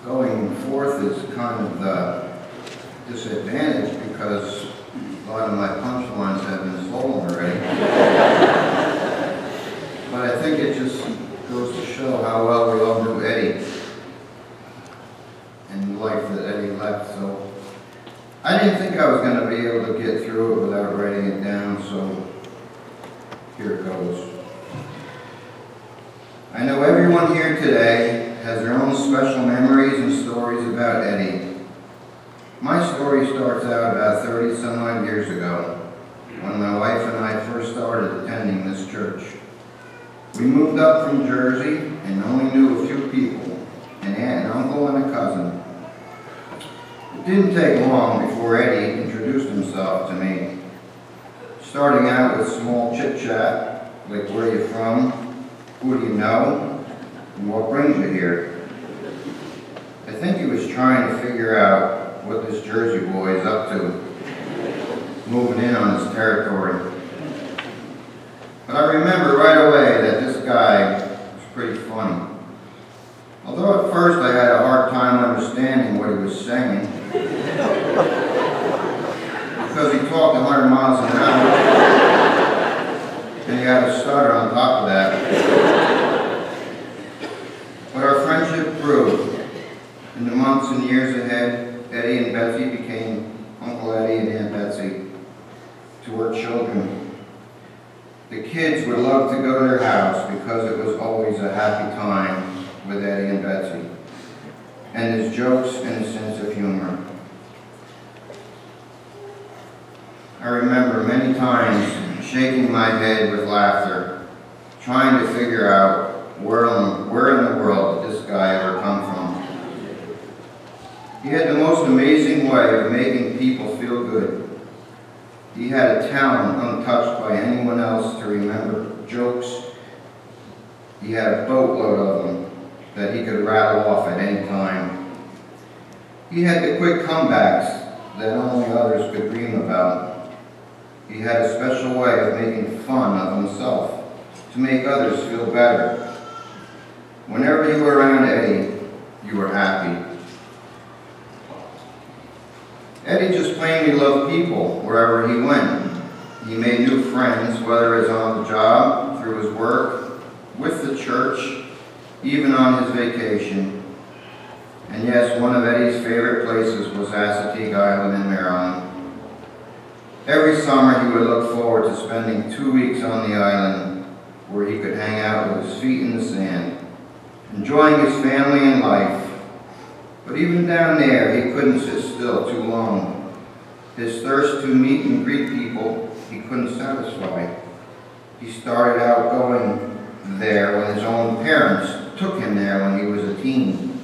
going forth is kind of the disadvantage because a lot of my punchlines have been stolen already. But I think it just goes to show how well we all knew Eddie and the life that Eddie left. So I didn't think I was going to be able to get through it without writing it down, so here it goes. I know everyone here today has their own special memories and stories about Eddie. My story starts out about 30-some-odd years ago, when my wife and I first started attending this church. We moved up from Jersey and only knew a few people, an aunt, an uncle, and a cousin. It didn't take long before Eddie introduced himself to me, starting out with small chit-chat, like where are you from, who do you know, and what brings you here. I think he was trying to figure out what this Jersey boy is up to, moving in on his territory. But I remember right away that this guy was pretty funny. Although at first I had a hard time understanding what he was saying, because he talked 100 miles an hour, and he had a stutter on top of that. But our friendship grew. In the months and years ahead, Eddie and Betsy became Uncle Eddie and Aunt Betsy to our children. The kids would love to go to their house because it was always a happy time with Eddie and Betsy, and his jokes and his sense of humor. I remember many times shaking my head with laughter, trying to figure out where in the world did this guy ever come from. He had the most amazing way of making people feel good. He had a talent untouched by anyone else to remember jokes. He had a boatload of them that he could rattle off at any time. He had the quick comebacks that only others could dream about. He had a special way of making fun of himself to make others feel better. Whenever you were around Eddie, you were happy. Eddie just plainly loved people wherever he went. He made new friends, whether it's on the job, through his work, with the church, even on his vacation. And yes, one of Eddie's favorite places was Assateague Island in Maryland. Every summer he would look forward to spending 2 weeks on the island where he could hang out with his feet in the sand, enjoying his family and life. But even down there, he couldn't sit still too long. His thirst to meet and greet people, he couldn't satisfy. He started out going there when his own parents took him there when he was a teen.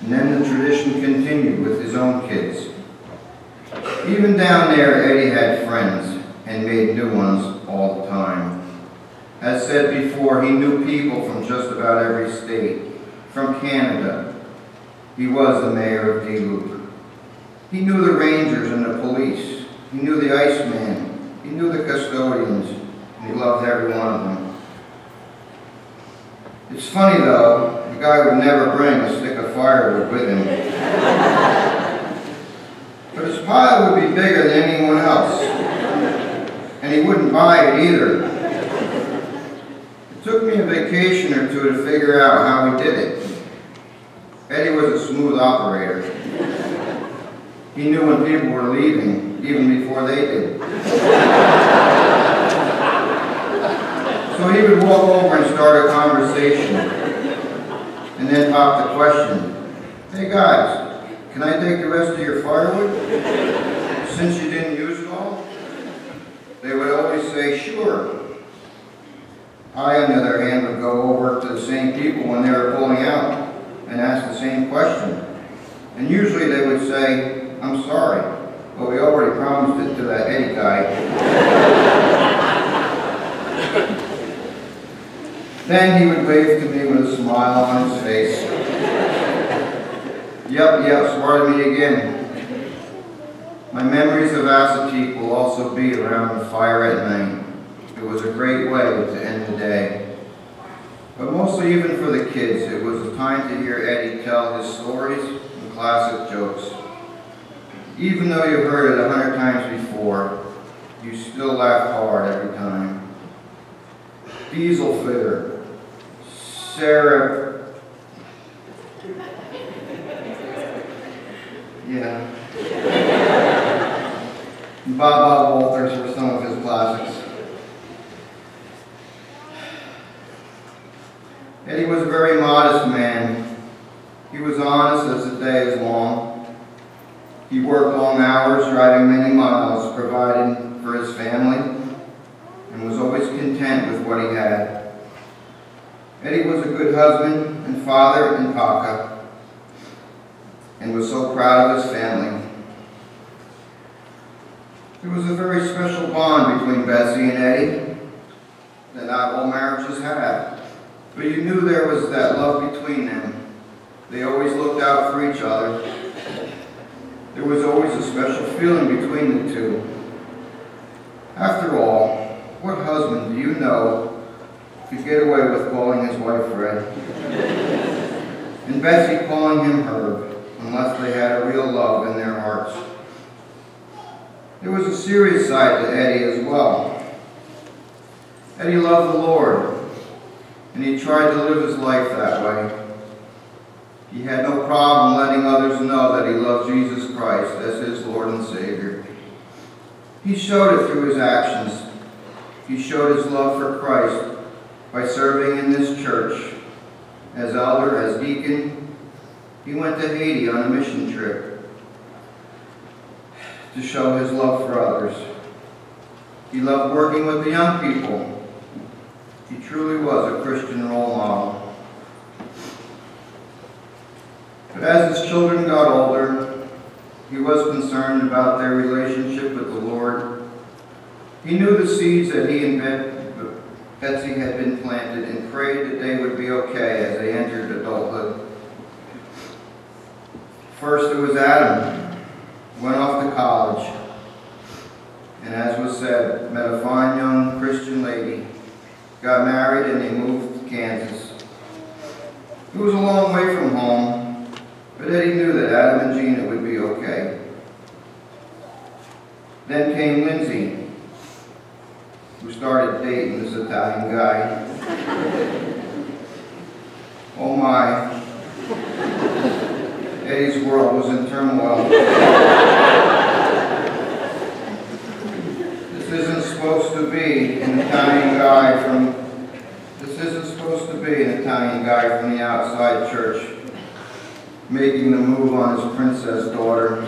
And then the tradition continued with his own kids. Even down there, Eddie had friends and made new ones all the time. As said before, he knew people from just about every state, from Canada. He was the mayor of D-Loop. He knew the rangers and the police. He knew the Iceman. He knew the custodians. And he loved every one of them. It's funny though, the guy would never bring a stick of firewood with him. But his pile would be bigger than anyone else. And he wouldn't buy it either. It took me a vacation or two to figure out how he did it. Eddie was a smooth operator. He knew when people were leaving, even before they did. So he would walk over and start a conversation, and then pop the question, "Hey guys, can I take the rest of your firewood, since you didn't use it all?" They would always say, "Sure." I, on the other hand, would go over to the same people when they were pulling out and ask the same question. And usually they would say, "I'm sorry, but we already promised it to that Eddie guy." Then he would wave to me with a smile on his face. Yep, smarted me again. My memories of Assateague will also be around the fire at night. It was a great way to end the day. But mostly even for the kids, it was a time to hear Eddie tell his stories and classic jokes. Even though you heard it 100 times before, you still laugh hard every time. Diesel fitter, Sarah, yeah. Bob Walters were some of his classics. Eddie was a very modest man. He was honest as the day is long. He worked long hours, driving many miles, providing for his family, and was always content with what he had. Eddie was a good husband and father and papa, and was so proud of his family. There was a very special bond between Betsy and Eddie that not all marriages have, but you knew there was that love between them. They always looked out for each other. There was always a special feeling between the two. After all, what husband do you know could get away with calling his wife Fred? And Betsy calling him Herb, unless they had a real love in their hearts. There was a serious side to Eddie as well. Eddie loved the Lord, and he tried to live his life that way. He had no problem letting others know that he loved Jesus Christ as his Lord and Savior. He showed it through his actions. He showed his love for Christ by serving in this church. As elder, as deacon, he went to Haiti on a mission trip to show his love for others. He loved working with the young people. He truly was a Christian role model. But as his children got older, he was concerned about their relationship with the Lord. He knew the seeds that he and Betsy had been planted and prayed that they would be okay as they entered adulthood. First it was Adam, who went off to college, and as was said, met a fine young Christian lady, got married, and they moved to Kansas. It was a long way from home, but Eddie knew that Adam and Gina would be okay. Then came Lindsay, who started dating this Italian guy. Oh my. Eddie's world was in turmoil. This isn't supposed to be an Italian guy from the outside church making the move on his princess daughter.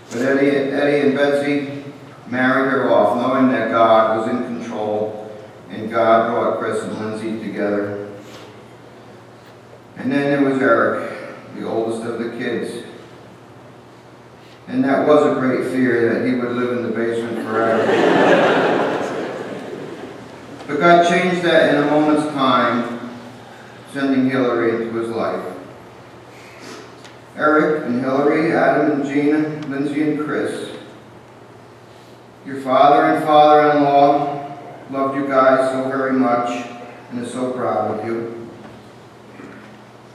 But Eddie and Betsy married her off, knowing that God was in control, and God brought Chris and Lindsay together. And then there was Eric, the oldest of the kids. And that was a great fear that he would live in the basement forever. But God changed that in a moment's time, sending Hillary into his life. Eric and Hillary, Adam and Gina, Lindsay and Chris. Your father and father-in-law loved you guys so very much and is so proud of you.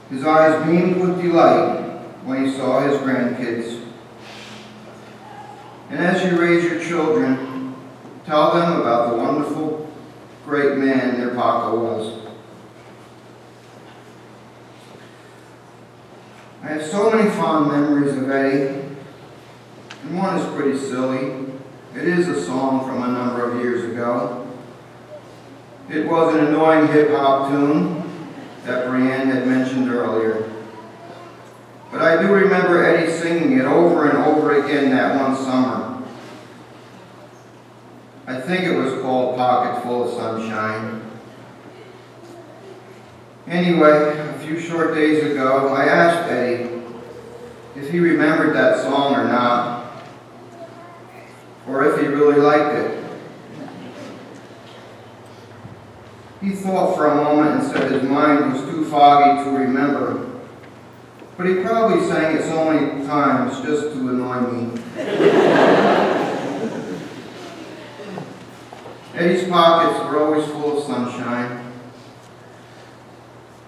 His eyes beamed with delight when he saw his grandkids. And as you raise your children, tell them about the wonderful, great man their papa was. I have so many fond memories of Eddie, and one is pretty silly. It is a song from a number of years ago. It was an annoying hip-hop tune that Brianne had mentioned earlier. But I do remember Eddie singing it over and over again that one summer. I think it was called Pocket Full of Sunshine. Anyway, a few short days ago, I asked Eddie if he remembered that song or not, or if he really liked it. He thought for a moment and said his mind was too foggy to remember, but he probably sang it so many times just to annoy me. Eddie's pockets were always full of sunshine.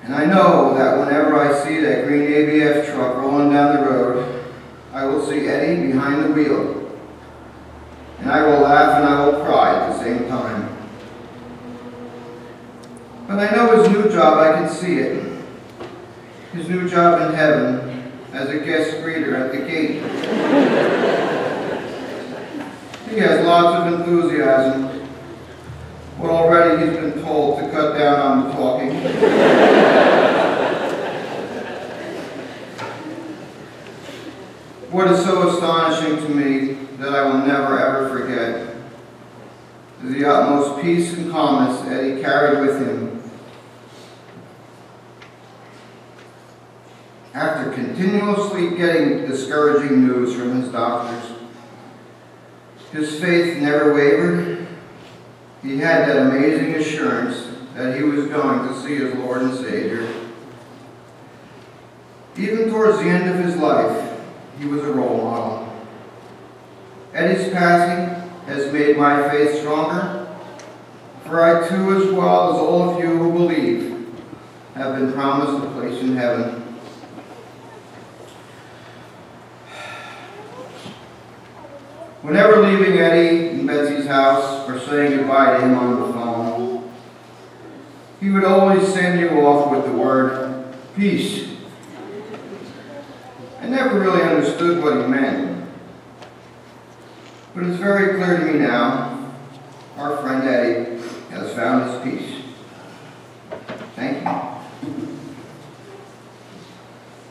And I know that whenever I see that green ABF truck rolling down the road, I will see Eddie behind the wheel. And I will laugh and I will cry at the same time. But I know his new job, I can see it. His new job in heaven as a guest greeter at the gate. He has lots of enthusiasm, but already he's been told to cut down on the talking. What is so astonishing to me that I will never ever forget is the utmost peace and calmness Eddie carried with him after continuously getting discouraging news from his doctors. His faith never wavered. He had that amazing assurance that he was going to see his Lord and Savior. Even towards the end of his life, he was a role model. Eddie's passing has made my faith stronger, for I too, as well as all of you who believe, have been promised a place in heaven. Whenever leaving Eddie and Betsy's house or saying goodbye to him on the phone, he would always send you off with the word, peace. I never really understood what he meant, but it's very clear to me now, our friend Eddie has found his peace. Thank you.